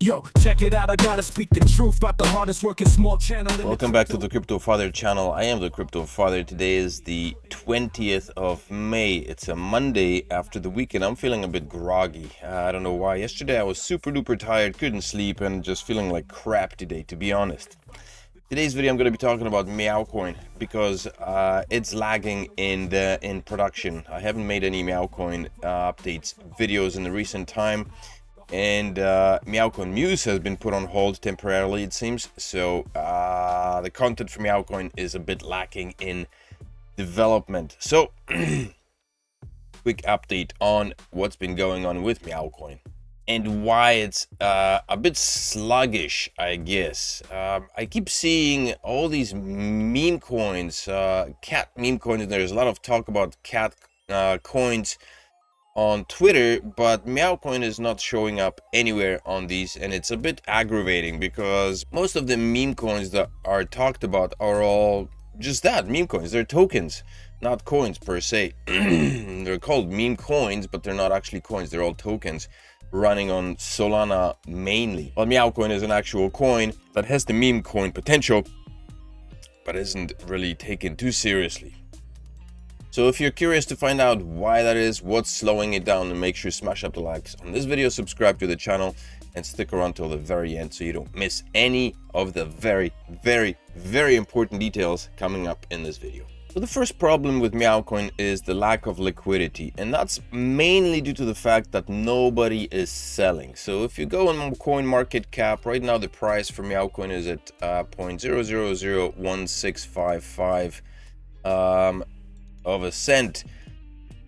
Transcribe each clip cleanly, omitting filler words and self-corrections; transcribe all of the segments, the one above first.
Yo, check it out, I gotta speak the truth about the hardest working small channel. Welcome back to the Crypto Father channel. I am the Crypto Father. Today is the 20th of May. It's a Monday after the weekend. I'm feeling a bit groggy. I don't know why. Yesterday I was super duper tired, couldn't sleep, and just feeling like crap today, to be honest. Today's video I'm going to be talking about Meowcoin because it's lagging in production. I haven't made any Meowcoin updates videos in the recent time. And Meowcoin news has been put on hold temporarily, it seems. So the content for Meowcoin is a bit lacking in development. So quick update on what's been going on with Meowcoin and why it's a bit sluggish, I guess. I keep seeing all these meme coins, cat meme coins. There's a lot of talk about cat coins on Twitter, but Meowcoin is not showing up anywhere on these, and it's a bit aggravating because most of the meme coins that are talked about are all just that, meme coins. They're tokens, not coins per se. They're called meme coins, but they're not actually coins. They're all tokens running on Solana mainly. Well, Meowcoin is an actual coin that has the meme coin potential, but isn't really taken too seriously. So if you're curious to find out why that is, what's slowing it down, then make sure you smash up the likes on this video, subscribe to the channel, and stick around till the very end so you don't miss any of the very, very important details coming up in this video. So the first problem with Meowcoin is the lack of liquidity, and that's mainly due to the fact that nobody is selling. So if you go on coin market cap, right now the price for Meowcoin is at 0.0001655 of a cent,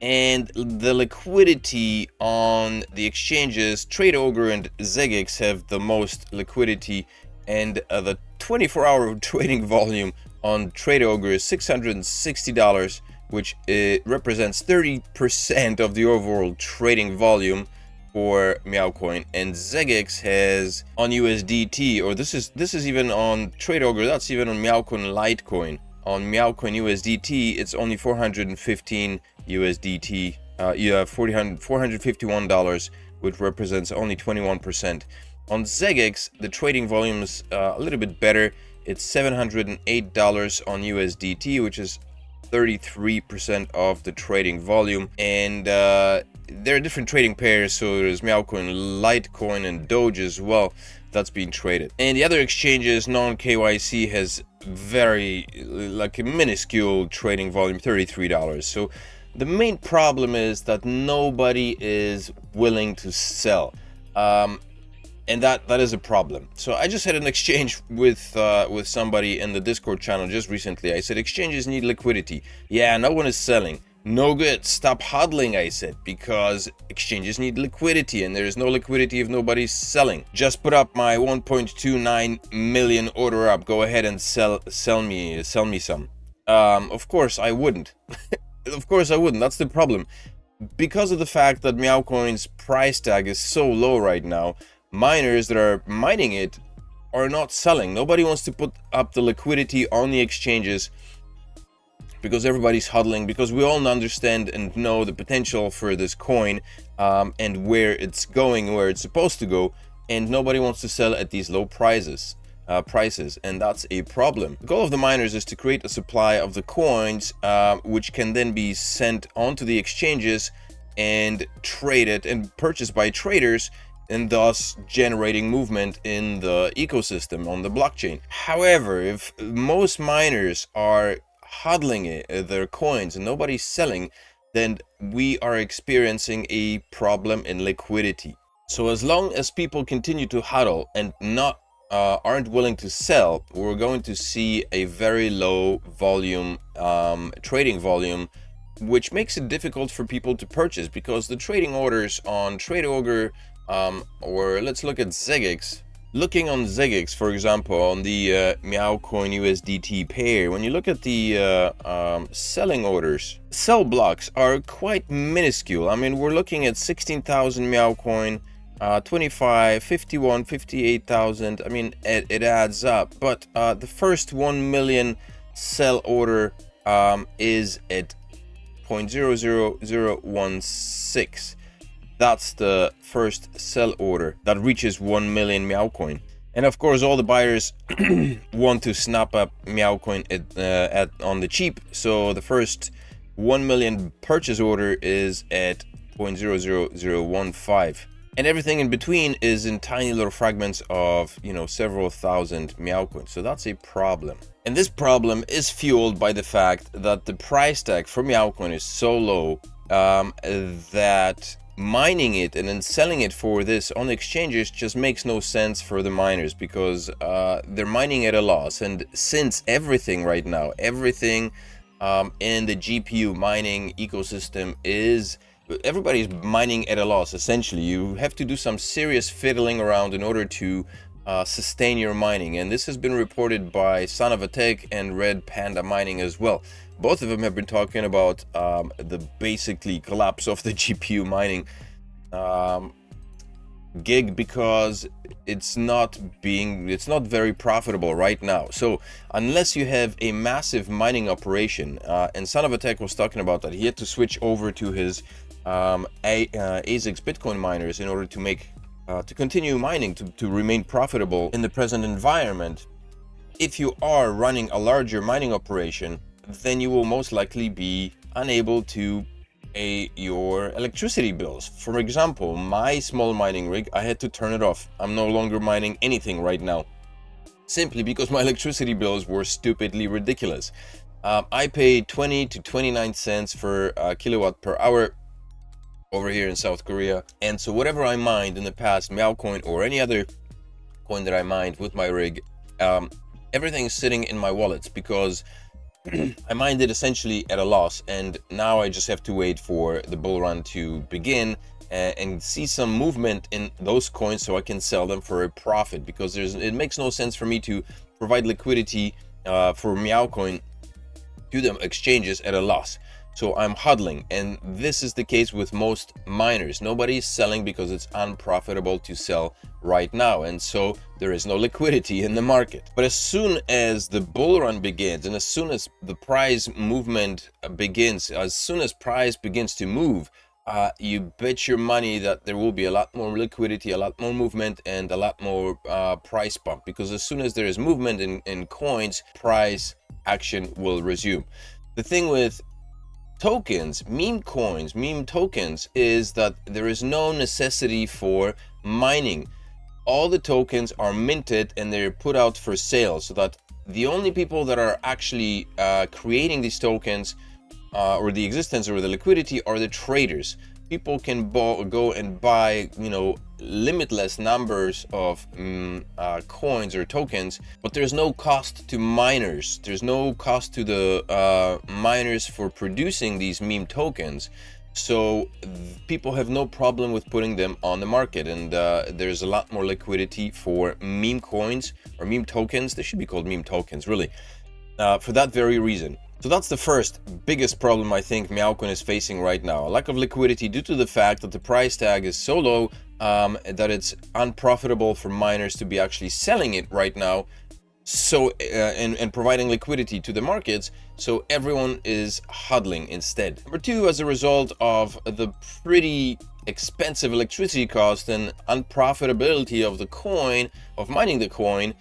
and the liquidity on the exchanges, TradeOgre and Zilliqa, have the most liquidity, and the 24-hour trading volume on TradeOgre is $660, which represents 30% of the overall trading volume for Meowcoin. And Zilliqa has on USDT, or this is even on TradeOgre, that's even on Meowcoin Litecoin. On Meowcoin USDT, it's only 415 USDT, $451, which represents only 21%. On Zilliqa, the trading volume is a little bit better. It's $708 on USDT, which is 33% of the trading volume. And there are different trading pairs, so there's Meowcoin, Litecoin, and Doge as well that's being traded. And the other exchanges, non-KYC, has very like a minuscule trading volume, $33. So the main problem is that nobody is willing to sell, and that is a problem. So I just had an exchange with somebody in the Discord channel just recently. I said exchanges need liquidity. Yeah, no one is selling. No good. Stop hodling, I said, because exchanges need liquidity, and there is no liquidity if nobody's selling. Just put up my 1.29 million order up. Go ahead and sell me some. Of course I wouldn't. Of course I wouldn't. That's the problem. Because of the fact that Meowcoin's price tag is so low right now, miners that are mining it are not selling. Nobody wants to put up the liquidity on the exchanges, because everybody's hodling, because we all understand and know the potential for this coin and where it's going, where it's supposed to go, and nobody wants to sell at these low prices, and that's a problem. The goal of the miners is to create a supply of the coins, which can then be sent onto the exchanges and traded and purchased by traders, and thus generating movement in the ecosystem on the blockchain. However, if most miners are hodling their coins and nobody's selling, then we are experiencing a problem in liquidity. So as long as people continue to hodl and aren't willing to sell, we're going to see a very low volume, trading volume, which makes it difficult for people to purchase, because the trading orders on TradeOgre, or let's look at Zilliqa. Looking on Zilliqa, for example, on the Meowcoin USDT pair, when you look at the selling orders, sell blocks are quite minuscule. I mean, we're looking at 16,000 Meowcoin, 25, 51, 58,000. I mean, it adds up. But the first 1 million sell order is at 0.00016. That's the first sell order that reaches 1 million Meowcoin. And of course, all the buyers want to snap up Meowcoin on the cheap. So the first 1 million purchase order is at 0.00015. And everything in between is in tiny little fragments of, several thousand Meowcoins. So that's a problem. And this problem is fueled by the fact that the price tag for Meowcoin is so low that mining it and then selling it for this on exchanges just makes no sense for the miners, because they're mining at a loss. And since everything right now, everything in the GPU mining ecosystem everybody's mining at a loss, essentially, you have to do some serious fiddling around in order to sustain your mining. And this has been reported by Son of a Tech and Red Panda Mining as well. Both of them have been talking about the basically collapse of the GPU mining gig, because it's not very profitable right now. So unless you have a massive mining operation, and Son of a Tech was talking about that he had to switch over to his ASICs Bitcoin miners in order to make to continue mining, to remain profitable in the present environment. If you are running a larger mining operation, then you will most likely be unable to pay your electricity bills. For example, my small mining rig, I had to turn it off. I'm no longer mining anything right now, simply because my electricity bills were stupidly ridiculous. I paid 20 to 29 cents for a kilowatt per hour over here in South Korea. And so whatever I mined in the past, Meowcoin or any other coin that I mined with my rig, everything is sitting in my wallets, because I mined it essentially at a loss, and now I just have to wait for the bull run to begin and see some movement in those coins so I can sell them for a profit, because it makes no sense for me to provide liquidity for Meowcoin to the exchanges at a loss. So I'm hodling, and this is the case with most miners. Nobody is selling because it's unprofitable to sell right now, and so there is no liquidity in the market. But as soon as the bull run begins, and as soon as the price movement begins, as soon as price begins to move, you bet your money that there will be a lot more liquidity, a lot more movement, and a lot more price bump, because as soon as there is movement in coins, price action will resume. The thing with tokens, meme coins, meme tokens, is that there is no necessity for mining. All the tokens are minted and they're put out for sale, so that the only people that are actually creating these tokens or the existence or the liquidity are the traders. People can go and buy, limitless numbers of coins or tokens, but there's no cost to miners. There's no cost to the miners for producing these meme tokens. So people have no problem with putting them on the market, and there's a lot more liquidity for meme coins or meme tokens. They should be called meme tokens, really, for that very reason. So that's the first biggest problem I think Meowcoin is facing right now. A lack of liquidity due to the fact that the price tag is so low that it's unprofitable for miners to be actually selling it right now. So and providing liquidity to the markets, so everyone is hodling instead. Number two, as a result of the pretty expensive electricity cost and unprofitability of the coin, of mining the coin,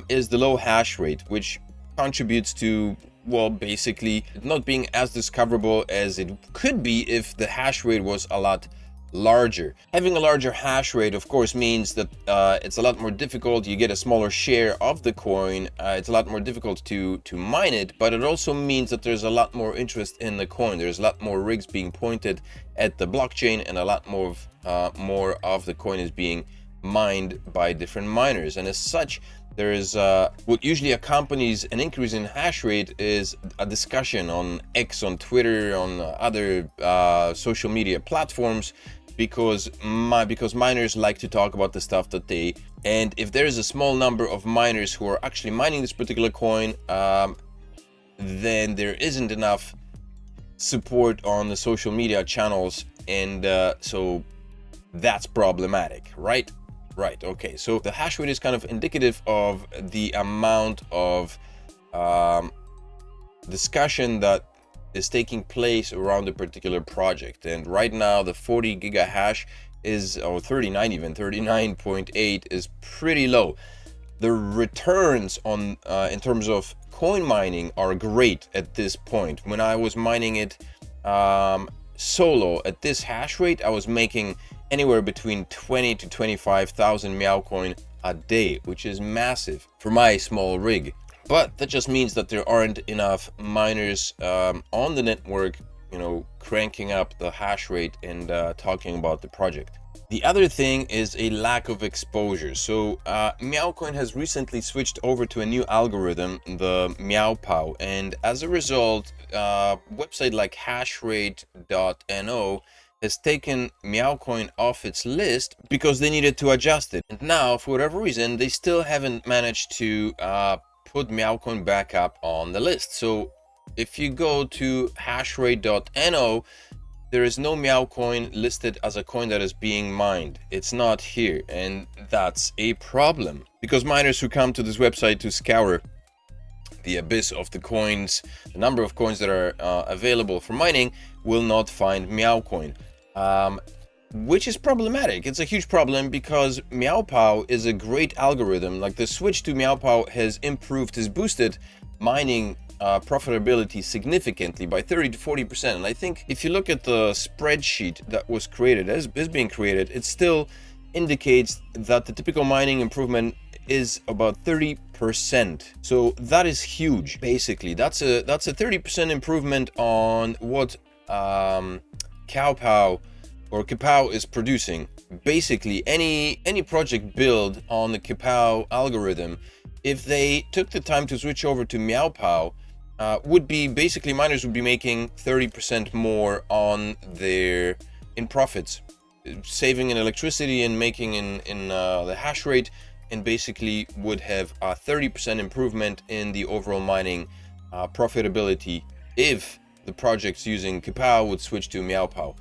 is the low hash rate, which contributes to, well, basically not being as discoverable as it could be if the hash rate was a lot larger. Having a larger hash rate, of course, means that it's a lot more difficult. You get a smaller share of the coin. It's a lot more difficult to mine it, but it also means that there's a lot more interest in the coin. There's a lot more rigs being pointed at the blockchain, and a lot more of the coin is being mined by different miners. And as such, there is what usually accompanies an increase in hash rate is a discussion on X, on Twitter, on other social media platforms, because miners like to talk about the stuff that they, and if there is a small number of miners who are actually mining this particular coin, then there isn't enough support on the social media channels, and so that's problematic, right? Right, okay, so the hash rate is kind of indicative of the amount of discussion that is taking place around a particular project. And right now the 40 giga hash is, or 39, even 39.8 is pretty low. The returns on in terms of coin mining are great at this point. When I was mining it solo at this hash rate, I was making anywhere between 20 to 25,000 Meowcoin a day, which is massive for my small rig. But that just means that there aren't enough miners on the network, you know, cranking up the hash rate and talking about the project. The other thing is a lack of exposure. So Meowcoin has recently switched over to a new algorithm, the meow, and as a result, website like hashrate.no has taken Meowcoin off its list because they needed to adjust it. And now, for whatever reason, they still haven't managed to put Meowcoin back up on the list. So if you go to hashrate.no, there is no Meowcoin listed as a coin that is being mined. It's not here, and that's a problem, because miners who come to this website to scour the abyss of the coins, the number of coins that are available for mining, will not find Meowcoin, which is problematic. It's a huge problem because Meow is a great algorithm. Like, the switch to Meow has boosted mining profitability significantly by 30 to 40%. And I think if you look at the spreadsheet that was created, is being created, it still indicates that the typical mining improvement is about 30%. So that is huge. Basically, that's a 30% improvement on what Kawpow is producing. Basically, any project built on the Kawpow algorithm, if they took the time to switch over to Meowpow, miners would be making 30% more on in profits, saving in electricity and making in the hash rate, and basically would have a 30% improvement in the overall mining profitability if the projects using Kawpow would switch to Meowpow.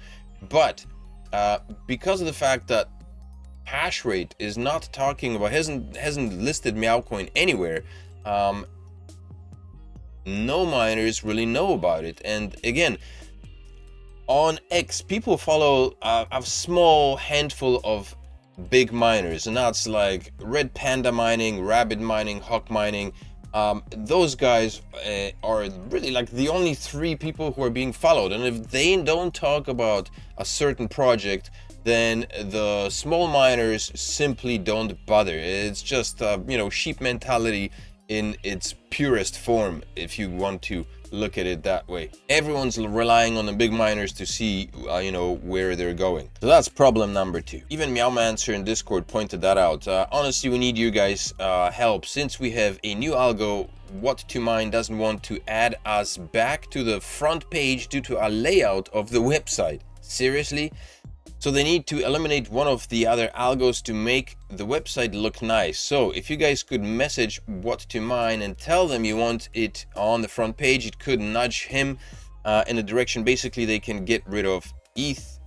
But because of the fact that hash rate is not talking about, hasn't listed Meowcoin anywhere, no miners really know about it. And again, on X, people follow a small handful of big miners, and that's like Red Panda Mining, Rabbit Mining, Hawk Mining. Those guys are really like the only 3 people who are being followed, and if they don't talk about a certain project, then the small miners simply don't bother. It's just you know, sheep mentality in its purest form, if you want to look at it that way. Everyone's relying on the big miners to see you know, where they're going. So that's problem number 2. Even Meowmancer in Discord pointed that out. Honestly, we need you guys help, since we have a new algo. What to Mine doesn't want to add us back to the front page due to a layout of the website. Seriously? So they need to eliminate one of the other algos to make the website look nice. So if you guys could message What to Mine and tell them you want it on the front page, it could nudge him in a direction. Basically, they can get rid of ETH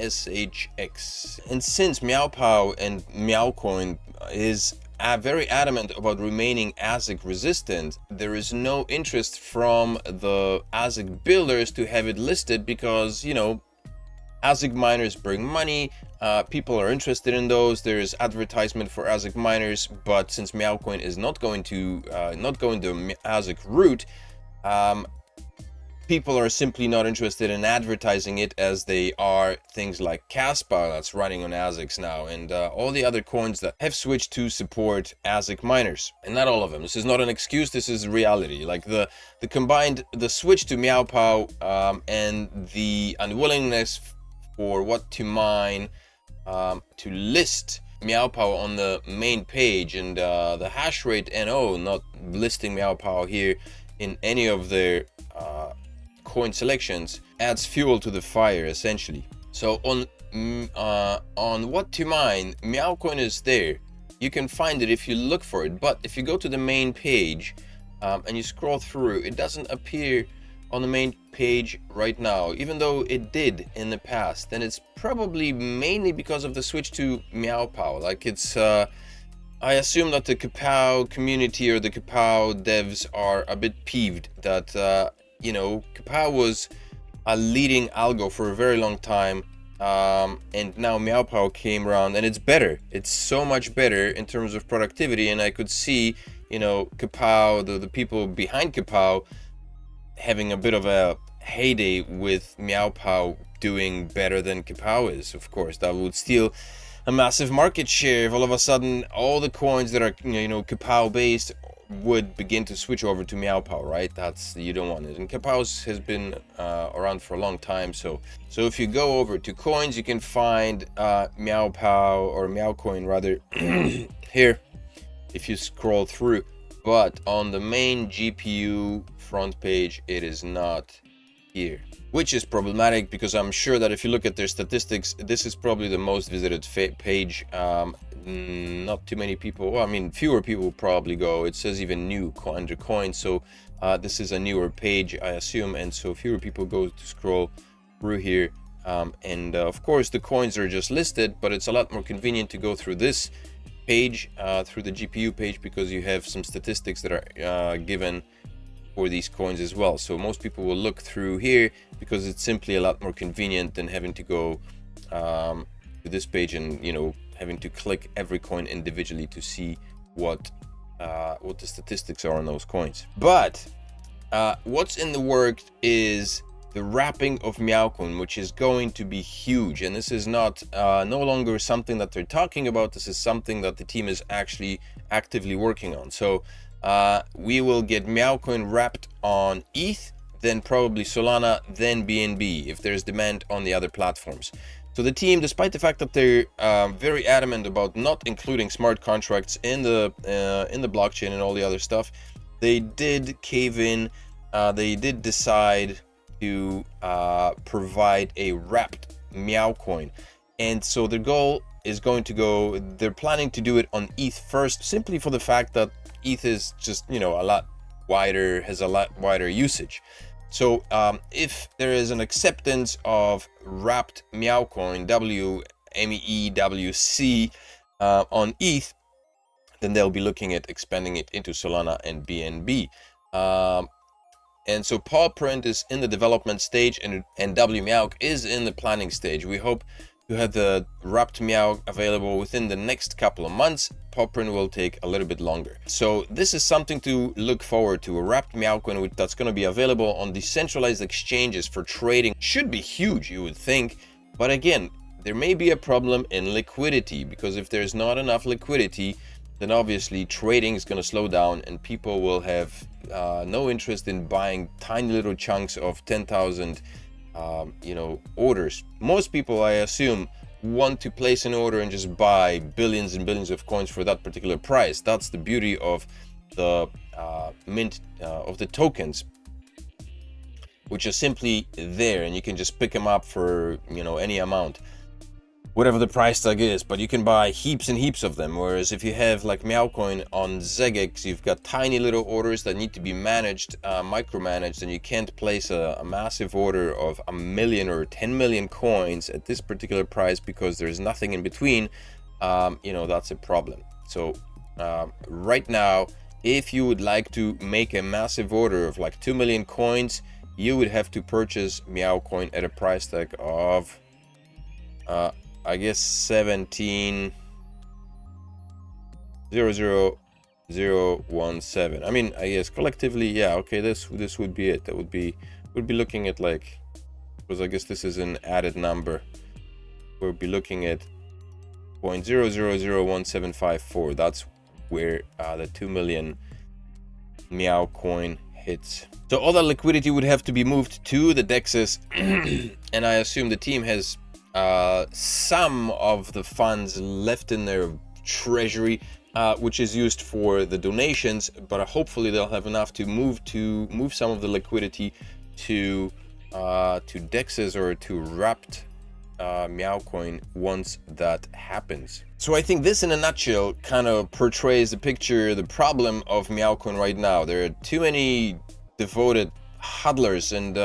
SHX. And since Meowpow and Meowcoin is very adamant about remaining ASIC resistant, there is no interest from the ASIC builders to have it listed, because, you know, ASIC miners bring money, people are interested in those, there's advertisement for ASIC miners. But since Meowcoin is not going the ASIC route, people are simply not interested in advertising it, as they are things like Caspa that's running on ASICs now, and all the other coins that have switched to support ASIC miners. And not all of them. This is not an excuse, this is reality. Like the switch to Meowpow and the unwillingness for What to Mine to list Meowpow on the main page, and the hashrate NO not listing Meowpow here in any of their coin selections, adds fuel to the fire, essentially. So on What to Mine, Meowcoin is there. You can find it if you look for it, but if you go to the main page and you scroll through, it doesn't appear on the main page right now, even though it did in the past. And it's probably mainly because of the switch to Meowpow. Like, it's I assume that the Kapow community or the Kapow devs are a bit peeved that, you know, Kapow was a leading algo for a very long time, and now Meowpow came around, and it's better. It's so much better in terms of productivity, and I could see, you know, Kapow, the people behind Kapow, having a bit of a heyday with Meowpow doing better than Kapow is. Of course, that would steal a massive market share if all of a sudden all the coins that are, you know, Kapow based would begin to switch over to Meowpow, right? That's, you don't want it. And Kapow has been around for a long time, so if you go over to coins, you can find Meowpow, or Meowcoin rather, here if you scroll through. But on the main GPU front page, it is not here, which is problematic, because I'm sure that if you look at their statistics, this is probably the most visited page. Not too many people, well, I mean, fewer people probably go. It says even new under coins, so this is a newer page, I assume, and so fewer people go to scroll through here. And of course the coins are just listed, but it's a lot more convenient to go through this page, through the GPU page, because you have some statistics that are given for these coins as well. So most people will look through here because it's simply a lot more convenient than having to go to this page and, you know, having to click every coin individually to see what the statistics are on those coins. But what's in the works is the wrapping of Meowcoin, which is going to be huge. And this is not no longer something that they're talking about. This is something that the team is actually actively working on. So we will get Meowcoin wrapped on ETH, then probably Solana, then BNB if there's demand on the other platforms. So the team, despite the fact that they're very adamant about not including smart contracts in the blockchain and all the other stuff, they did cave in. They did decide to provide a wrapped Meowcoin, and so the goal is going to go. They're planning to do it on ETH first, simply for the fact that ETH is just, you know, a lot wider, has a lot wider usage. So if there is an acceptance of wrapped Meowcoin, WMEWC, on ETH, then they'll be looking at expanding it into Solana and BNB. And so PawPrint is in the development stage, and WMeow is in the planning stage. We hope to have the wrapped Meow available within the next couple of months. PawPrint will take a little bit longer. So this is something to look forward to. A wrapped Meowcoin that's going to be available on decentralized exchanges for trading. Should be huge, you would think. But again, there may be a problem in liquidity, because if there's not enough liquidity, then obviously trading is going to slow down, and people will have no interest in buying tiny little chunks of 10,000 you know, orders. Most people, I assume, want to place an order and just buy billions and billions of coins for that particular price. That's the beauty of the mint of the tokens, which are simply there, and you can just pick them up for, you know, any amount, whatever the price tag is, but you can buy heaps and heaps of them. Whereas if you have like Meowcoin on ZegX, you've got tiny little orders that need to be managed, micromanaged, and you can't place a massive order of 1 million or 10 million coins at this particular price because there's nothing in between. You know, that's a problem. So right now, if you would like to make a massive order of like 2 million coins, you would have to purchase Meowcoin at a price tag of I guess 17,00017. I mean, I guess collectively, yeah, okay, this would be it. That would be, we'd be looking at like, because I guess this is an added number. We'll be looking at 0.00011754. That's where the 2 million Meowcoin hits. So all that liquidity would have to be moved to the DEXs, and I assume the team has some of the funds left in their treasury, which is used for the donations, but hopefully they'll have enough to move some of the liquidity to DEXs or to wrapped Meowcoin once that happens. So I think this in a nutshell kind of portrays the picture, the problem of Meowcoin right now. There are too many devoted hodlers and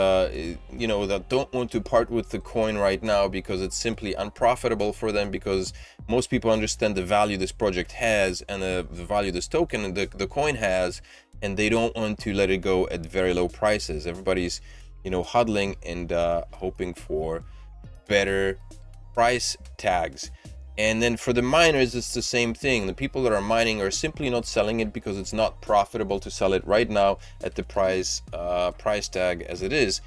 you know, that don't want to part with the coin right now because it's simply unprofitable for them, because most people understand the value this project has and the value this token and the coin has, and they don't want to let it go at very low prices. Everybody's, you know, hodling and hoping for better price tags. And then for the miners, it's the same thing. The people that are mining are simply not selling it because it's not profitable to sell it right now at the price tag as it is,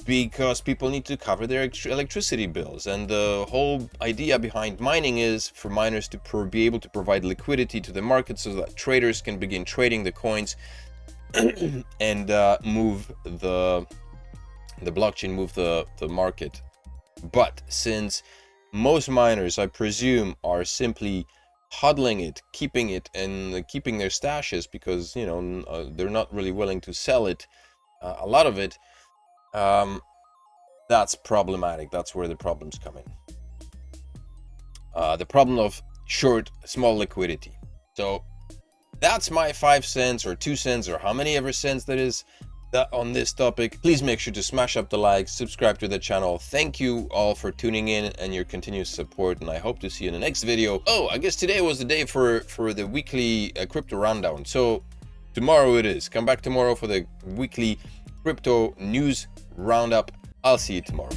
because people need to cover their electricity bills. And the whole idea behind mining is for miners to be able to provide liquidity to the market so that traders can begin trading the coins and move the blockchain, move the market. But since most miners, I presume, are simply hodling it, keeping it, and keeping their stashes because, you know, they're not really willing to sell it, a lot of it, that's problematic. That's where the problems come in. The problem of small liquidity. So that's my 5 cents or 2 cents or how many ever cents that is on this topic. Please make sure to smash up the like, subscribe to the channel. Thank you all for tuning in and your continuous support, and I hope to see you in the next video. Oh, I guess today was the day for the weekly crypto rundown, so tomorrow it is. Come back tomorrow for the weekly crypto news roundup. I'll see you tomorrow.